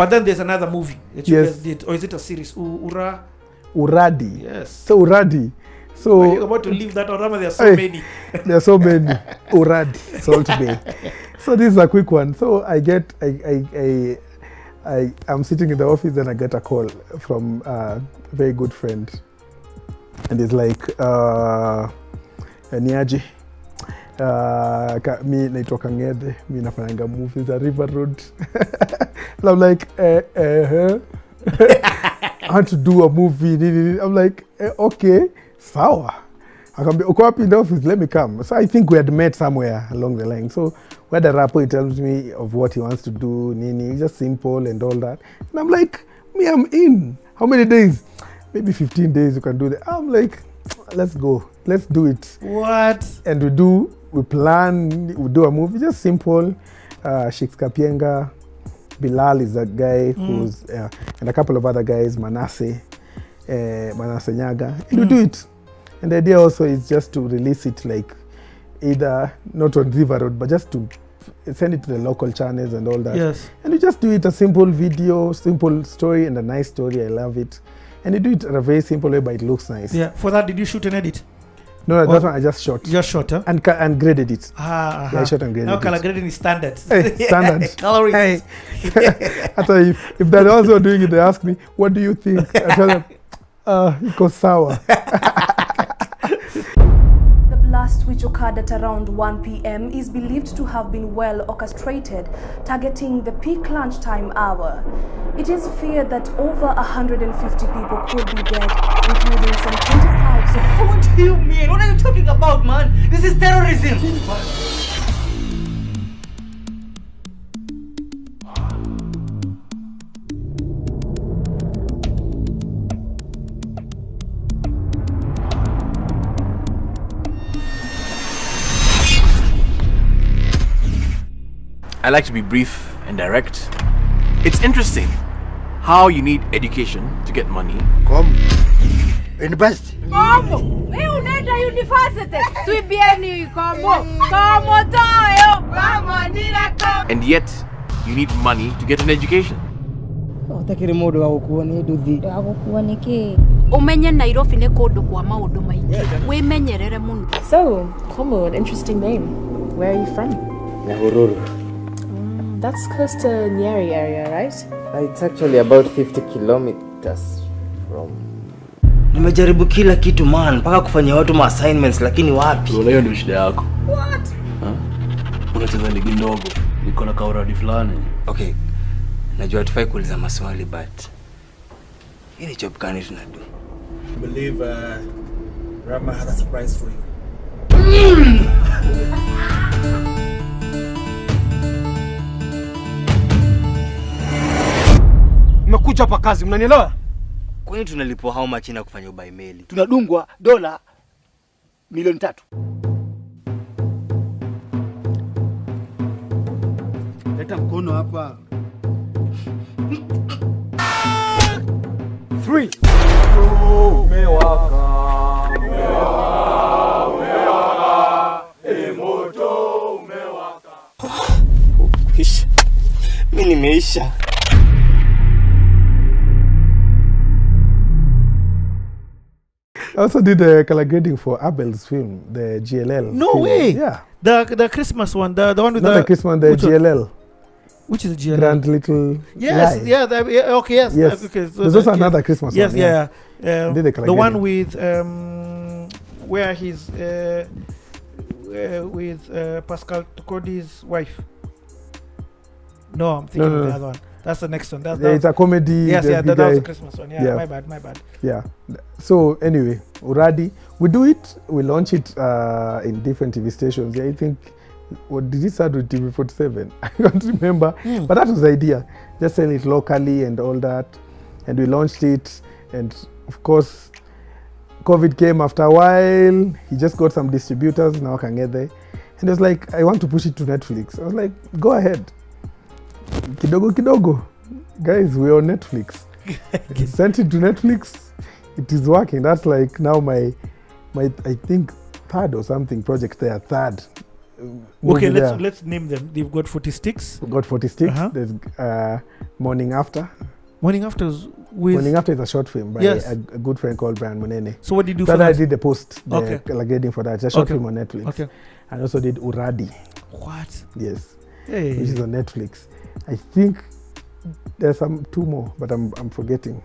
But then there's another movie that you Yes. guys did, or is it a series? Uradi. Yes. So Uradi. So Are you about to leave that or there are so many? there are so many. Uradi, Salt Bay. So this is a quick one. So I'm sitting in the office and I get a call from a very good friend. And it's like, niaje. Mi naitwa Kangede, mi nafanyanga movies at River Road. And I'm like, I want to do a movie. I'm like, okay, sawa. I can be up in the office, let me come. So I think we had met somewhere along the line. So where the rapper, he tells me of what he wants to do, Nini, just simple and all that. And I'm like, I'm in. How many days? Maybe 15 days you can do that. I'm like, let's go. Let's do it. What? And we plan, we do a movie, just simple. Shikes Kapienga, Bilal is that guy who's, and a couple of other guys, Manasseh Nyaga. And we do it. And the idea also is just to release it like either not on River Road, but just to send it to the local channels and all that. Yes. And you just do it a simple video, simple story, and a nice story. I love it. And you do it in a very simple way, but it looks nice. Yeah. For that, did you shoot and edit? No, that one I just shot. Just shot, huh? And graded it. Yeah, I shot and graded now it. Now color grading is standard. Hey, standard. Coloring. Hey. If they're also doing it, they ask me, what do you think? I tell them, it goes sour. The blast, which occurred at around 1 p.m., is believed to have been well orchestrated, targeting the peak lunchtime hour. It is feared that over 150 people could be dead, including some 25. What do you mean? What are you talking about, man? This is terrorism. I like to be brief and direct. It's interesting how you need education to get money. Come. University. Como? Eu unaenda university. Tuibieni como. Como tayo. Vamos nila como. And yet, you need money to get an education. Utakiri modo wa gukua ni nduthi. Wa gukua niki. Umenye Nairobi ni kundu kwa maundu maingi. Wimenyerere muno. So, Como, an interesting name. Where are you from? Nyahururu. That's close to Nyeri area, right? It's actually about 50 kilometers from... Nimejaribu kila kitu man, mpaka kufanya watu ma assignments lakini wapi? Unaona hiyo ndio shida yako. What? Unacheza ligi ndogo, niko na kauradi fulani. Okay. Najua tufai kuuliza maswali but hii ni job gani tunadu? I believe Rama had a surprise for you. Mmekuja hapa kazi, mnanielewa? Kwani tunalipwa how much na kufanya ubai mail? Tunadungwa dola milioni 3. Leta mkono hapa. 3. Umewaka. Moto umewaka. Mimi nimeisha. I also did a color grading for Abel's film, the GLL. No film. way. Yeah. The Christmas one, the one with not the Christmas one, the GLL. Which is GLL? Grand Little Yes, Lie. yeah, okay, yes. Yes. Okay, so there's also another Christmas yes, one. Yes, yeah. Did the the one with where he's with Pascal Tokodi's wife. No, I'm thinking of the other one. That's the next one. It's a comedy. Yes, that was the Christmas one. Yeah, my bad. Yeah. So anyway, Uradi, we do it. We launch it in different TV stations. Yeah, I think. What did it start with? TV47? I can't remember. But that was the idea. Just sell it locally and all that. And we launched it. And of course, COVID came after a while. He just got some distributors. Now Kangede. And he was like, I want to push it to Netflix. I was like, go ahead. Kidogo. Guys, we're on Netflix. Sent it to Netflix. It is working. That's like now my I think third or something project there. Third. Okay, let's name them. They've got 40 sticks. We've got 40 sticks. There's Morning After. Morning After is with. Morning After is a short film by Yes. a good friend called Brian Munene. So what did you do So for that I that? did the post, Okay. like grading for that. It's a short Okay. film on Netflix. Okay. And also did Uradi. What? Yes. Hey. Which is on Netflix. I think there's two more, but I'm forgetting.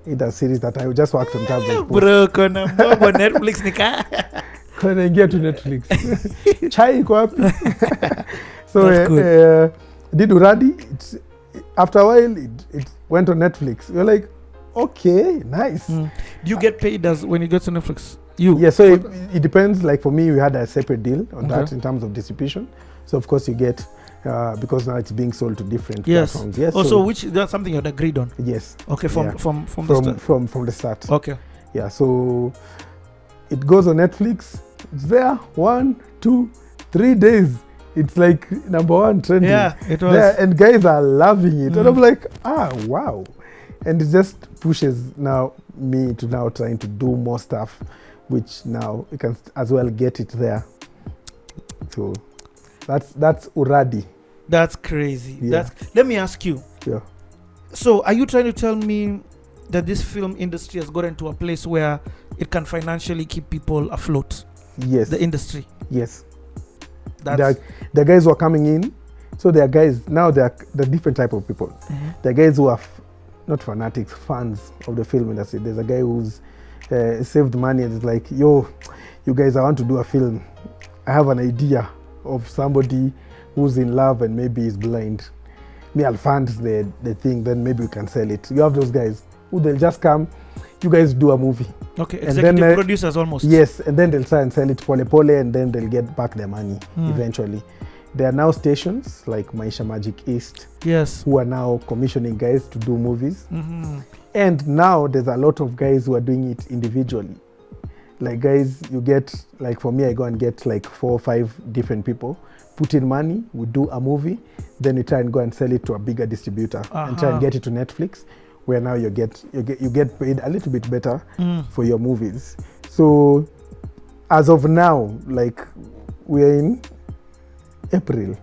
Either series that I just worked on tabs and post. Bro, kona mambo Netflix nika. Can get to Netflix? Chai iko wapi? So That's good. did Uradi. After a while, it went on Netflix. You're like, okay, nice. Do you get paid as when you get to Netflix? You? Yeah, so it depends. Like for me, we had a separate deal on Okay. that in terms of distribution. So of course you get because now it's being sold to different Yes. platforms. Yes. Also, so which that's something you had agreed on. yes. Okay, Yeah. from the start. From the start. Okay. Yeah. So it goes on Netflix. It's there 1, 2, 3 days. It's like #1 trending. Yeah, it was. There, and guys are loving it. And I'm like, wow. And it just pushes now me to now trying to do more stuff, which now you can as well get it there. So that's Uradi. That's crazy. Yeah. Let me ask you. Yeah. So, are you trying to tell me that this film industry has gotten to a place where it can financially keep people afloat? Yes. The industry. Yes. That's The guys who are coming in. So there are guys now. There are the different type of people. There are guys who are not fanatics, fans of the film industry. There's a guy who's saved money and is like, yo, you guys, I want to do a film. I have an idea of somebody who's in love and maybe is blind. Me, I'll fund the thing, then maybe we can sell it. You have those guys who they'll just come, you guys do a movie. okay. and Executive then, producers almost. Yes, and then they'll try and sell it pole, and then they'll get back their money eventually. There are now stations like Maisha Magic East Yes. who are now commissioning guys to do movies. And now there's a lot of guys who are doing it individually. Like guys, you get, like for me, I go and get like 4 or 5 different people, put in money, we do a movie, then we try and go and sell it to a bigger distributor and try and get it to Netflix, where now you get paid a little bit better for your movies. So as of now, like we're in April,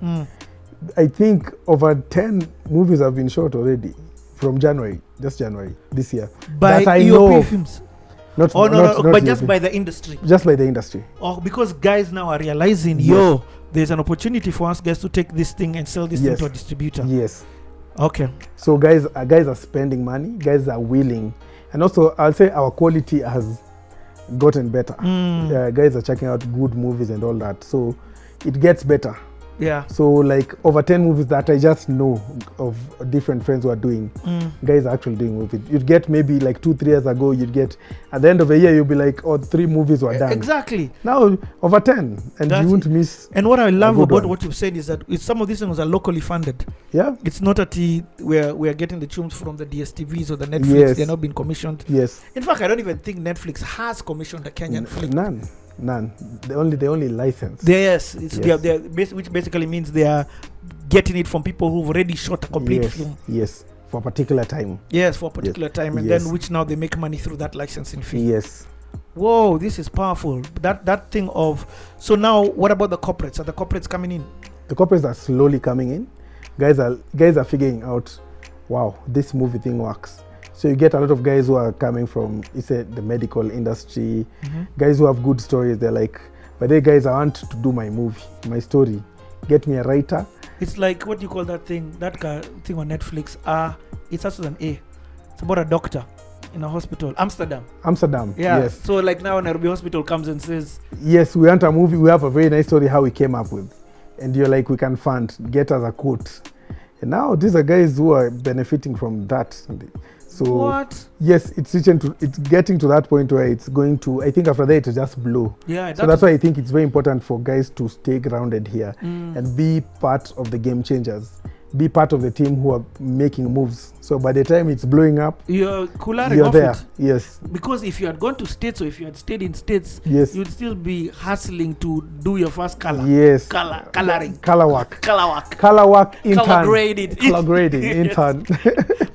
I think over 10 movies have been shot already from January this year. By that I EOP know of. films. Not, Oh no, not, no, not but just EOP. by the industry. Just by the industry. Oh, because guys now are realizing, Yes. there's an opportunity for us guys to take this thing and sell this thing Yes. to a distributor. Yes. Okay. So guys are spending money. Guys are willing, and also I'll say our quality has gotten better. Guys are checking out good movies and all that. So it gets better. Yeah. So like over 10 movies that I just know of different friends who are doing, guys are actually doing movies. You'd get maybe like 2-3 years ago, you'd get at the end of a year, you'll be like, 3 movies were done. Exactly. Now over 10, and That's you won't it. miss. And what I love good about one. what you've said is that some of these things are locally funded. Yeah. It's not that we're getting the tunes from the DSTVs or the Netflix. Yes. They're not being commissioned. Yes. In fact, I don't even think Netflix has commissioned a Kenyan film. None. The only license. Yes, Yes. which basically means they are getting it from people who've already shot a complete Yes. film. Yes. For a particular time. Yes, for a particular time, and Yes. then which now they make money through that licensing fee. Yes. Whoa, this is powerful. That thing of so now, what about the corporates? Are the corporates coming in? The corporates are slowly coming in. Guys are figuring out, wow, this movie thing works. So you get a lot of guys who are coming from, the medical industry, guys who have good stories. They're like, but they guys, I want to do my movie, my story. Get me a writer. It's like, what do you call that thing? That thing on Netflix. It starts with an A. It's about a doctor in a hospital. Amsterdam. Yeah. Yes. So like now Nairobi Hospital comes and says, yes, we want a movie. We have a very nice story how we came up with. And you're like, we can fund, get us a quote. And now these are guys who are benefiting from that. So what? Yes, it's getting to that point where it's going to, I think after that it'll just blow. Yeah. So that's why I think it's very important for guys to stay grounded here and be part of the game changers. Be part of the team who are making moves. So by the time it's blowing up, you're there. It. Yes. Because if you had gone to States or if you had stayed in States, yes, you'd still be hustling to do your first color. Yes. Coloring. Color work. Intern. Color grading. Intern.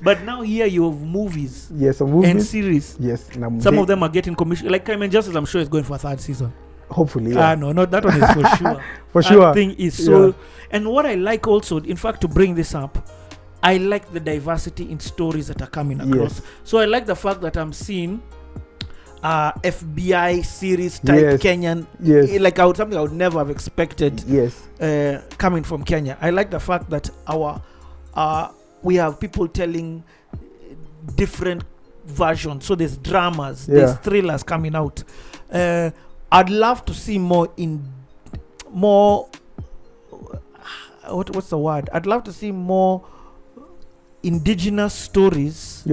But now here you have movies. Yes, movies and series. Yes. Some of them are getting commissioned. Like Crime and Justice, I'm sure is going for a 3rd season. Hopefully, yeah. No, that one is for sure. For sure. That thing is so. Yeah. And what I like also, in fact, to bring this up, I like the diversity in stories that are coming across. Yes. So I like the fact that I'm seeing FBI series type Kenyan, like something I would never have expected. Coming from Kenya. I like the fact that we have people telling different versions. So there's dramas, there's thrillers coming out. I'd love to see more. What's the word? I'd love to see more indigenous stories.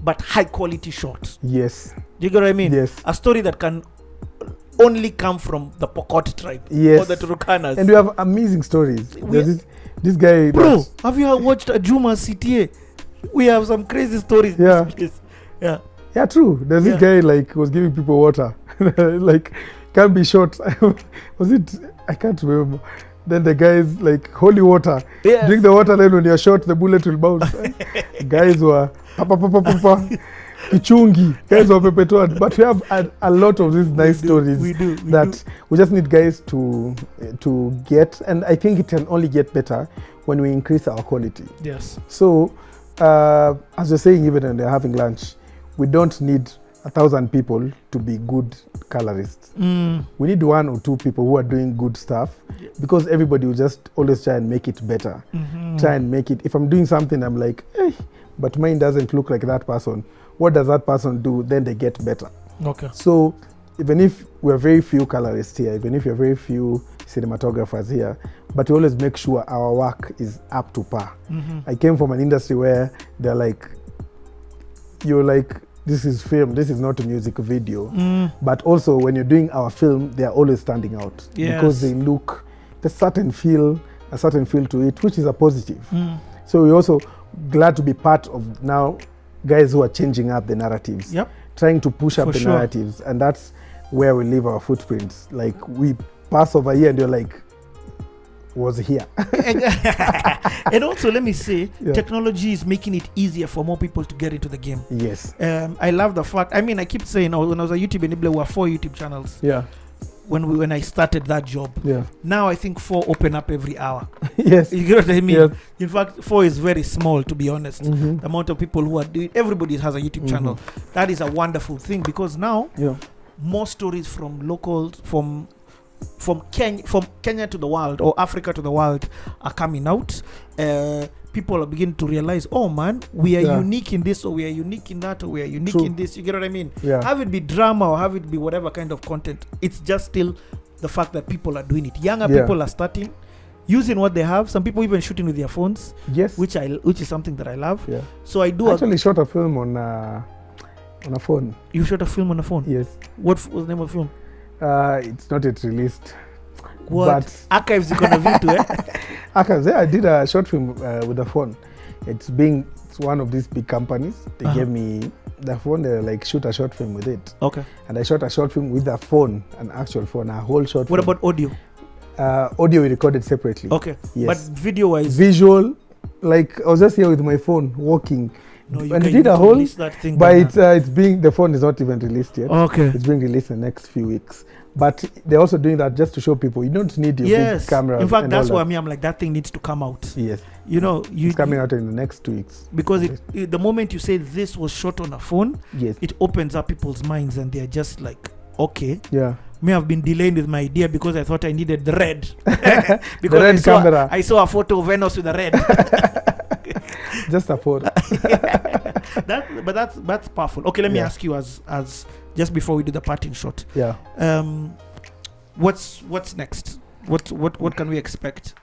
But high quality shots. Yes. Do you get what I mean? Yes. A story that can only come from the Pokot tribe or the Turukanas. And we have amazing stories. There's this guy. Bro, have you watched Ajuma CTA? We have some crazy stories. Yeah. In this place. Yeah. Yeah, true. There's this guy like was giving people water. Like can't be shot. Was it? I can't remember. Then the guys like holy water. Yes. Drink the water. Then when you're shot, the bullet will bounce. Guys were Kichungi. Guys were perpetuated. But we have a lot of these nice stories we just need guys to get, and I think it can only get better when we increase our quality. Yes. So as you're saying, even when they're having lunch, we don't need 1,000 people to be good colorists. We need 1 or 2 people who are doing good stuff, because everybody will just always try and make it better. Try and make it. If I'm doing something, I'm like, but mine doesn't look like that person. What does that person do? Then they get better. Okay. So even if we're very few colorists here, even if you're very few cinematographers here, but we always make sure our work is up to par. I came from an industry where they're like, you're like, this is film, this is not a music video. But also when you're doing our film, they're always standing out because they look, there's a certain feel to it, which is a positive. So we're also glad to be part of now guys who are changing up the narratives, trying to push up the narratives, and that's where we leave our footprints. Like we pass over here and you're like, was here. And also let me say, technology is making it easier for more people to get into the game. Yes. I love the fact, I mean, I keep saying when I was a YouTube enabler, we were 4 YouTube channels. Yeah. When I started that job. Yeah. Now I think 4 open up every hour. Yes. You get what I mean? Yes. In fact, 4 is very small, to be honest. The amount of people who are doing, everybody has a YouTube channel. That is a wonderful thing, because now more stories from locals, from Kenya to the world, or Africa to the world, are coming out. People are beginning to realize, oh man, we are unique in this, or we are unique in that, or we are unique in this. You get what I mean? Have it be drama or have it be whatever kind of content, it's just still the fact that people are doing it. Younger people are starting using what they have. Some people even shooting with their phones. Yes. Which is something that I love. Yeah. So I do actually shot a film on a phone. You shot a film on a phone? Yes. What was the name of the film? It's not yet released. What? But Archives you gonna view to Archives. Yeah, I did a short film with a phone. It's one of these big companies. They gave me the phone. They like shoot a short film with it. Okay. And I shot a short film with a phone, an actual phone, a whole short What film. about audio? Audio we recorded separately. Okay. Yes. But video wise? Visual, like I was just here with my phone walking. No, you and can did a whole, that thing, but the phone is not even released yet. Okay. It's being released in the next few weeks. But they're also doing that just to show people you don't need your big camera. In fact, that's why I'm like, that thing needs to come out. Yes. You know, it's coming out in the next 2 weeks. Because the moment you say this was shot on a phone, yes, it opens up people's minds and they're just like, okay. Yeah. May have been delayed with my idea because I thought I needed the red. the Because red camera. I saw a photo of Venus with the red. Just a photo. But that's powerful. Okay, let me ask you as just before we do the parting shot. Yeah. What's next? What can we expect?